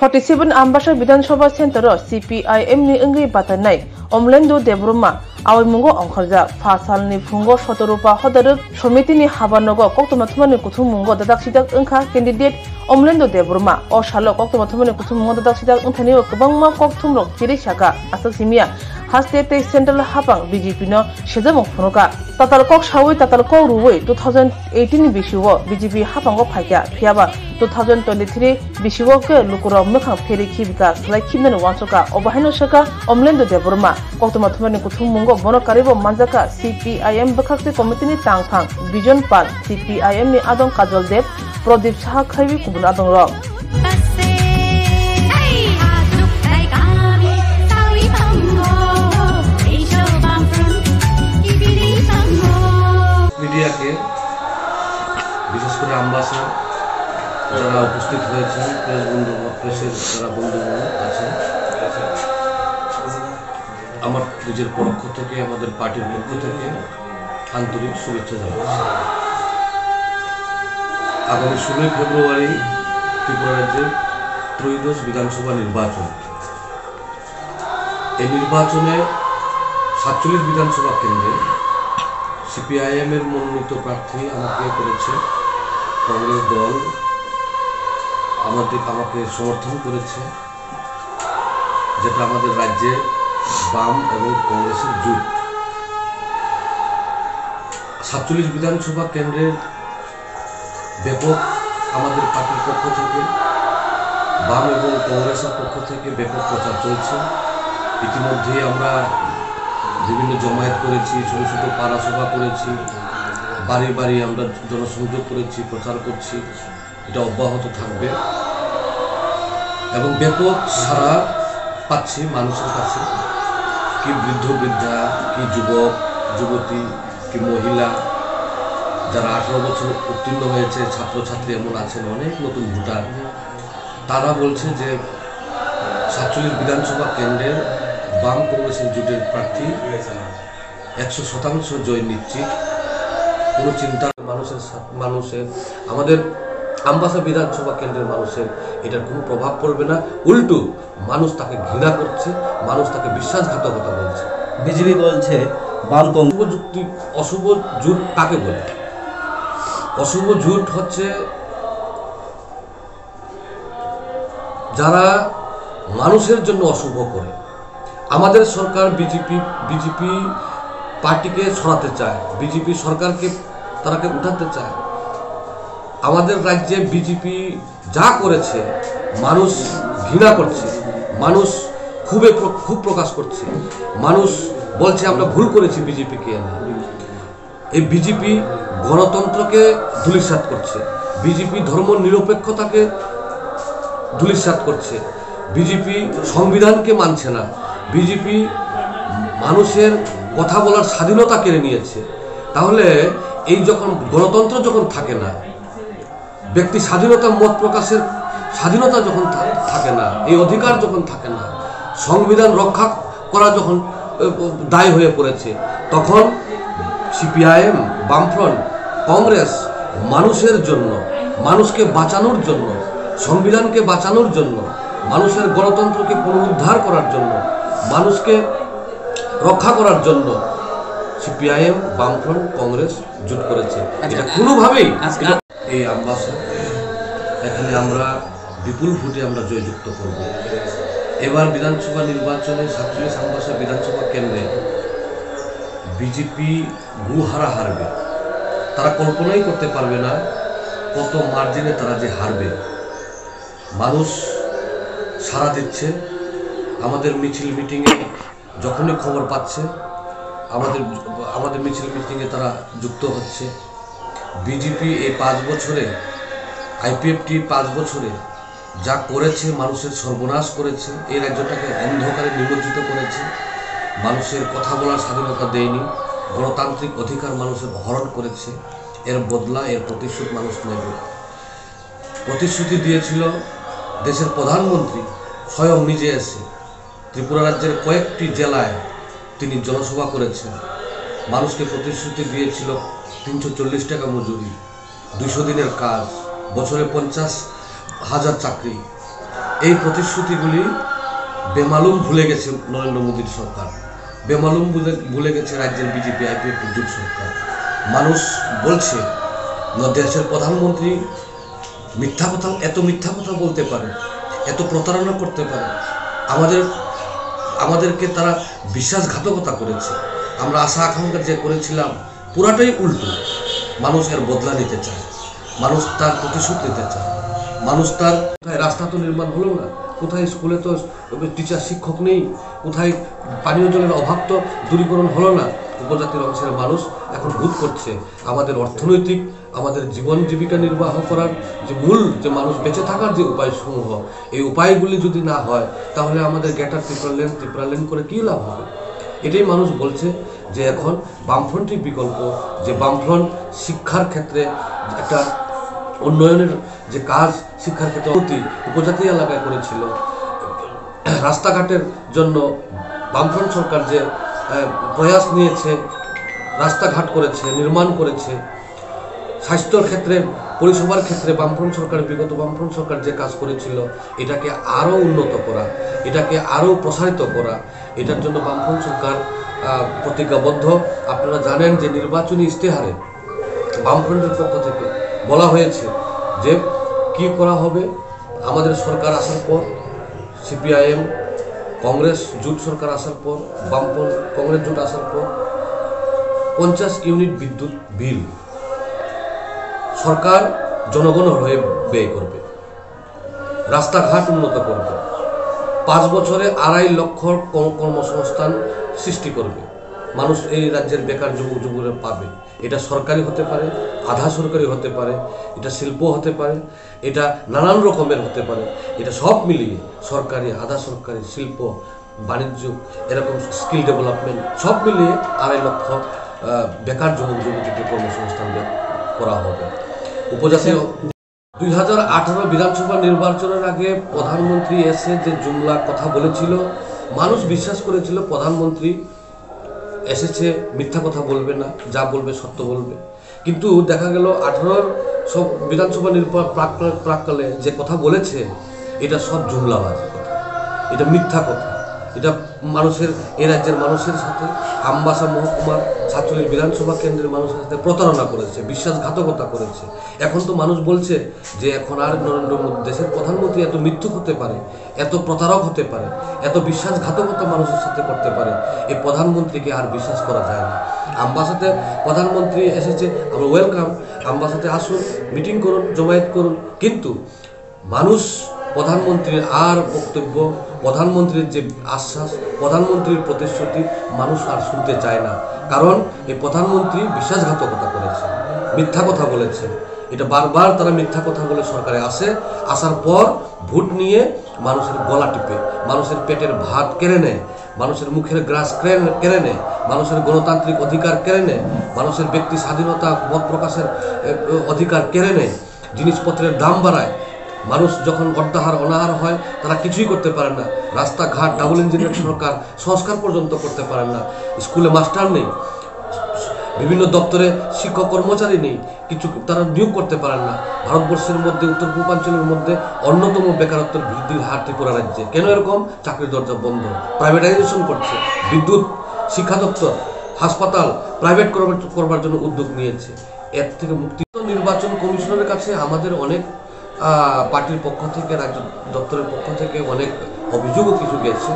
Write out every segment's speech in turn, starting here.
47 Ambasha Vidansabha Center CPIM ni Engi Batanai Omlendo Debruma Awi Mungo Onkarja Fasal ni Fungo Shotorupa Hodaruk Somiti ni Habanogo Koktomatumani Kutumungo Dadak Enka candidate Omlendo Debruma O Shalo Koktomatumani Kutumungo Dadak Untani Kabangma Koktumrok Tirishaka Asasimia Hastate Central Habang BJP no Shedamok Funuka Tatal Kok Shawi Tatal Kok Ruwe 2018 Bishuo BJP Habango Paya Piaba 2023 Bishuo ke Lukura Mekang Peri Kibika Slai Kimen Wansoka Obahino Shaka Omlendo Debruma Koktomatumani Kutumungo Bono Karibo Manzaka CPIM Bakakte Committee Tangpang Vision Pal CPIM ni Adon Kajol Dev Prodip Saha Khawi Kubun Adon Rom media কে বিশেষ করে আম্বাসা যারা উপস্থিত হয়েছেন প্রেসের যারা বন্ধুগণ আছেন আমার নিজের পক্ষ থেকে আমাদের পার্টির পক্ষ থেকে আন্তরিক শুভেচ্ছা জানাচ্ছি। আগামী 16 ফেব্রুয়ারি ত্রিপুরা রাজ্যের ত্রয়োদশ বিধানসভা নির্বাচন। এই নির্বাচনে 47 বিধানসভা কেন্দ্রে সিপিআইএম এর মনোনীত প্রার্থী আমাকে করেছে কংগ্রেস দল আমাকে সমর্থন করেছে, যেটা আমাদের রাজ্যে বাম এবং কংগ্রেসের জোট। 47 বিধানসভা কেন্দ্রের ব্যাপক আমাদের পার্টির পক্ষ থেকে বাম এবং কংগ্রেসের পক্ষ থেকে ব্যাপক প্রচার চলছে। ইতিমধ্যে আমরা বিভিন্ন জমায়েত করেছি, ছোট ছোট পাড়া সভা করেছি, বাড়ি বাড়ি আমরা জনসংযোগ করেছি, প্রচার করছি। এটা অব্যাহত থাকবে এবং ব্যাপক সাড়া পাচ্ছি মানুষের কাছে। কি বৃদ্ধ বৃদ্ধা, কি যুবক যুবতী, কি মহিলা, যারা 18 বছর উত্তীর্ণ হয়েছে, ছাত্রছাত্রী এমন আছেন, অনেক নতুন ভোটার, তারা বলছে যে 47 বিধানসভা কেন্দ্রের বাম কংগ্রেসের জোটের প্রার্থী 100% জয় নিশ্চিত। কোনো চিন্তা মানুষের আমাদের আম্বাসা বিধানসভা কেন্দ্রের মানুষের এটার কোনো প্রভাব পড়বে না। উল্টো মানুষ তাকে ঘৃণা করছে, মানুষ তাকে বিশ্বাসঘাতকতা বলছে। বিজেপি বলছে বাম যুক্তি অশুভ জোট কাকে বলে? অশুভ জোট হচ্ছে যারা মানুষের জন্য অশুভ করে। আমাদের সরকার বিজেপি পার্টিকে সরাতে চায়, বিজেপি সরকারকে তারাকে উঠাতে চায়। আমাদের রাজ্যে বিজেপি যা করেছে মানুষ ঘৃণা করছে, মানুষ খুব প্রকাশ করছে, মানুষ বলছে আমরা ভুল করেছি বিজেপিকে এনে। এই বিজেপি গণতন্ত্রকে ধূলিসাৎ করছে, বিজেপি ধর্ম নিরপেক্ষতাকে ধূলিসাৎ করছে, বিজেপি সংবিধানকে মানছে না, বিজেপি মানুষের কথা বলার স্বাধীনতা কেড়ে নিয়েছে। তাহলে এই যখন গণতন্ত্র যখন থাকে না, ব্যক্তি স্বাধীনতা, মত প্রকাশের স্বাধীনতা যখন থাকে না, এই অধিকার যখন থাকে না, সংবিধান রক্ষা করা যখন দায় হয়ে পড়েছে, তখন সিপিআইএম, বামফ্রন্ট, কংগ্রেস মানুষের জন্য, মানুষকে বাঁচানোর জন্য, সংবিধানকে বাঁচানোর জন্য, মানুষের গণতন্ত্রকে পুনরুদ্ধার করার জন্য, মানুষকে রক্ষা করার জন্য সিপিআইএম, বামফ্রন্ট, কংগ্রেস জোট করেছে। এটা কোনোভাবেই এই আম্বাসা এখানে আমরা বিপুল ভোটে আমরা জয়যুক্ত করব। এবার বিধানসভা নির্বাচনে 47 আম্বাসা বিধানসভা কেন্দ্রে বিজেপি গুহারা হারবে। তারা কল্পনাই করতে পারবে না কত মার্জিনে তারা যে হারবে। মানুষ সাড়া দিচ্ছে, আমাদের মিছিল মিটিংয়ে যখনই খবর পাচ্ছে আমাদের মিছিল মিটিংয়ে তারা যুক্ত হচ্ছে। বিজেপি এই 5 বছরে, আইপিএফটি 5 বছরে যা করেছে, মানুষের সর্বনাশ করেছে, এই রাজ্যটাকে অন্ধকারে নিমজ্জিত করেছে, মানুষের কথা বলার স্বাধীনতা দেয়নি, গণতান্ত্রিক অধিকার মানুষের হরণ করেছে। এর বদলা, এর প্রতিশোধ মানুষ নেবে। প্রতিশ্রুতি দিয়েছিল দেশের প্রধানমন্ত্রী স্বয়ং নিজে এসে ত্রিপুরা রাজ্যের কয়েকটি জেলায় তিনি জনসভা করেছেন। মানুষকে প্রতিশ্রুতি দিয়েছিল 340 টাকা মজুরি, 200 দিনের কাজ, বছরে 50,000 চাকরি। এই প্রতিশ্রুতিগুলি বেমালুম ভুলে গেছে নরেন্দ্র মোদীর সরকার, বেমালুম ভুলে গেছে রাজ্যের বিজেপি আইপিএফ জোট সরকার। মানুষ বলছে দেশের প্রধানমন্ত্রী এত মিথ্যা কথা বলতে পারে, এত প্রতারণা করতে পারে, আমাদেরকে তারা বিশ্বাসঘাতকতা করেছে। আমরা আশা আকাঙ্ক্ষা যে করেছিলাম পুরাটাই উল্টো। মানুষ এর বদলা নিতে চায়, মানুষ তার প্রতিশোধ নিতে চায়। মানুষ তার কোথায় রাস্তা তো নির্মাণ হলো না, কোথায় স্কুলে তো টিচার শিক্ষক নেই, কোথায় পানীয় জলের অভাব তো দূরীকরণ হলো না। উপজাতির অংশের মানুষ এখন বোধ করছে আমাদের অর্থনৈতিক, আমাদের জীবন জীবিকা নির্বাহ করার যে মূল, যে মানুষ বেঁচে থাকার যে উপায়সমূহ, এই উপায়গুলি যদি না হয় তাহলে আমাদের গ্রেটার ত্রিপুরা করে কী লাভ হবে? এটাই মানুষ বলছে যে এখন বামফ্রন্টই বিকল্প, যে বামফ্রন্ট শিক্ষার ক্ষেত্রে একটা উন্নয়নের যে কাজ, শিক্ষার ক্ষেত্রে উপজাতি এলাকায় করেছিল, রাস্তাঘাটের জন্য বামফ্রন্ট সরকার যে প্রয়াস নিয়েছে, রাস্তাঘাট করেছে, নির্মাণ করেছে, স্বাস্থ্যর ক্ষেত্রে, পরিষেবার ক্ষেত্রে বিগত বামফ্রন্ট সরকার যে কাজ করেছিল, এটাকে আরও উন্নত করা, এটাকে আরও প্রসারিত করা, এটার জন্য বামফ্রন্ট সরকার প্রতিজ্ঞাবদ্ধ। আপনারা জানেন যে নির্বাচনী ইশতেহারে বামফ্রন্টের পক্ষ থেকে বলা হয়েছে যে কি করা হবে আমাদের সরকার আসার পর, সিপিআইএম কংগ্রেস জোট সরকার আসার পর, বামফ্রন্ট কংগ্রেস জোট আসার পর 50 ইউনিট বিদ্যুৎ বিল সরকার জনগণের হয়ে ব্যয় করবে, রাস্তাঘাট উন্নত করবে, 5 বছরে 2.5 লক্ষ কর্মসংস্থান সৃষ্টি করবে। মানুষ এই রাজ্যের বেকার যুবকরা পাবে। এটা সরকারি হতে পারে, আধা সরকারি হতে পারে, এটা শিল্প হতে পারে, এটা নানান রকমের হতে পারে। এটা সব মিলিয়ে সরকারি, আধা সরকারি, শিল্প, বাণিজ্য, এরকম স্কিল ডেভেলপমেন্ট সব মিলিয়ে 2.5 লক্ষ বেকার যুবকদের কর্মসংস্থান করা হবে। উপজাতি 2018 বিধানসভা নির্বাচনের আগে প্রধানমন্ত্রী এসে যে জুমলা কথা বলেছিল, মানুষ বিশ্বাস করেছিল প্রধানমন্ত্রী এসেছে মিথ্যা কথা বলবে না, যা বলবে সত্য বলবে। কিন্তু দেখা গেল 18 সব বিধানসভা প্রাককালে যে কথা বলেছে এটা সব জুমলাবাজি কথা, এটা মিথ্যা কথা। এটা এই রাজ্যের মানুষের সাথে, আমবাসা মহকুমার 47 বিধানসভা কেন্দ্রের মানুষের সাথে প্রতারণা করেছে, বিশ্বাসঘাতকতা করেছে। এখন তো মানুষ বলছে যে এখন আর নরেন্দ্র মোদী দেশের প্রধানমন্ত্রী এত মিথ্যুক হতে পারে, এত প্রতারক হতে পারে, এত বিশ্বাসঘাতকতা মানুষের সাথে করতে পারে, এই প্রধানমন্ত্রীকে আর বিশ্বাস করা যায় না। আমবাসাতে প্রধানমন্ত্রী এসেছে, আমরা ওয়েলকাম, আমবাসাতে আসুন, মিটিং করুন, জমায়েত করুন। কিন্তু মানুষ প্রধানমন্ত্রীর আর বক্তব্য, প্রধানমন্ত্রীর যে আশ্বাস, প্রধানমন্ত্রীর প্রতিশ্রুতি মানুষ আর শুনতে চায় না। কারণ এই প্রধানমন্ত্রী বিশ্বাসঘাতকতা করেছে, মিথ্যা কথা বলেছে। এটা বারবার তারা মিথ্যা কথা বলে সরকারে আসার পর ভোট নিয়ে মানুষের গলা টিপে, মানুষের পেটের ভাত কেড়ে নেয়, মানুষের মুখের গ্রাস কেড়ে নেয়, মানুষের গণতান্ত্রিক অধিকার কেড়ে নেয়, মানুষের ব্যক্তি স্বাধীনতা, মত প্রকাশের অধিকার কেড়ে নেয়, জিনিসপত্রের দাম বাড়ায়। মানুষ যখন অর্ধাহার অনাহার হয় তারা কিছুই করতে পারে না। রাস্তাঘাট, ডাবল ইঞ্জিনের সরকার, সংস্কার পর্যন্ত করতে পারেন না। স্কুলে মাস্টার নেই, বিভিন্ন দপ্তরে শিক্ষক কর্মচারী নেই, কিছু তারা নিয়োগ করতে পারেন না। ভারতবর্ষের মধ্যে, উত্তর পূর্বাঞ্চলের মধ্যে অন্যতম বেকারত্বের বৃদ্ধির হার ত্রিপুরা রাজ্যে। কেন এরকম? চাকরির দরজা বন্ধ, প্রাইভেটাইজেশন করছে, বিদ্যুৎ, শিক্ষা দপ্তর, হাসপাতাল প্রাইভেট করবার জন্য উদ্যোগ নিয়েছে। এর থেকে মুক্তি। নির্বাচন কমিশনের কাছে আমাদের অনেক পার্টির পক্ষ থেকে, রাজ্য দপ্তরের পক্ষ থেকে অনেক অভিযোগও কিছু গেছে,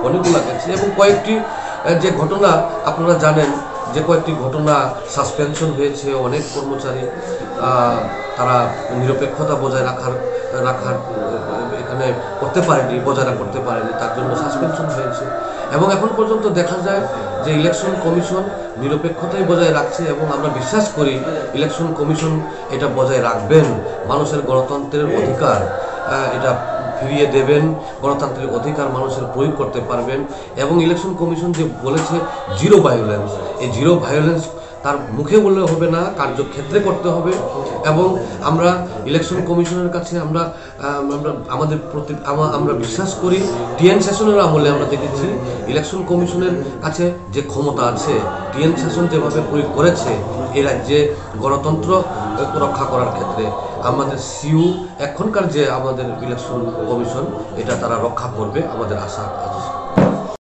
অনেকগুলো গেছে। এবং কয়েকটি যে ঘটনা আপনারা জানেন, যে কয়েকটি ঘটনা সাসপেনশন হয়েছে, অনেক কর্মচারী তারা নিরপেক্ষতা বজায় রাখার এখানে বজায় করতে পারেনি, তার জন্য সাসপেনশন হয়েছে। এবং এখন পর্যন্ত দেখা যায় যে ইলেকশন কমিশন নিরপেক্ষতাই বজায় রাখছে, এবং আমরা বিশ্বাস করি ইলেকশন কমিশন এটা বজায় রাখবেন। মানুষের গণতন্ত্রের অধিকার এটা ফিরিয়ে দেবেন, গণতান্ত্রিক অধিকার মানুষের প্রয়োগ করতে পারবেন। এবং ইলেকশন কমিশন যে বলেছে জিরো ভায়োলেন্স, এই জিরো ভায়োলেন্স তার মুখে বললে হবে না, কার্যক্ষেত্রে করতে হবে। এবং আমরা ইলেকশন কমিশনের কাছে আমরা বিশ্বাস করি, টিএন সেশনের আমলে আমরা দেখেছি ইলেকশন কমিশনের কাছে যে ক্ষমতা আছে, টিএন সেশন যেভাবে প্রয়োগ করেছে এই রাজ্যে গণতন্ত্র রক্ষা করার ক্ষেত্রে, আমাদের সিইউ এখনকার যে আমাদের ইলেকশন কমিশন এটা তারা রক্ষা করবে আমাদের আশা আছে।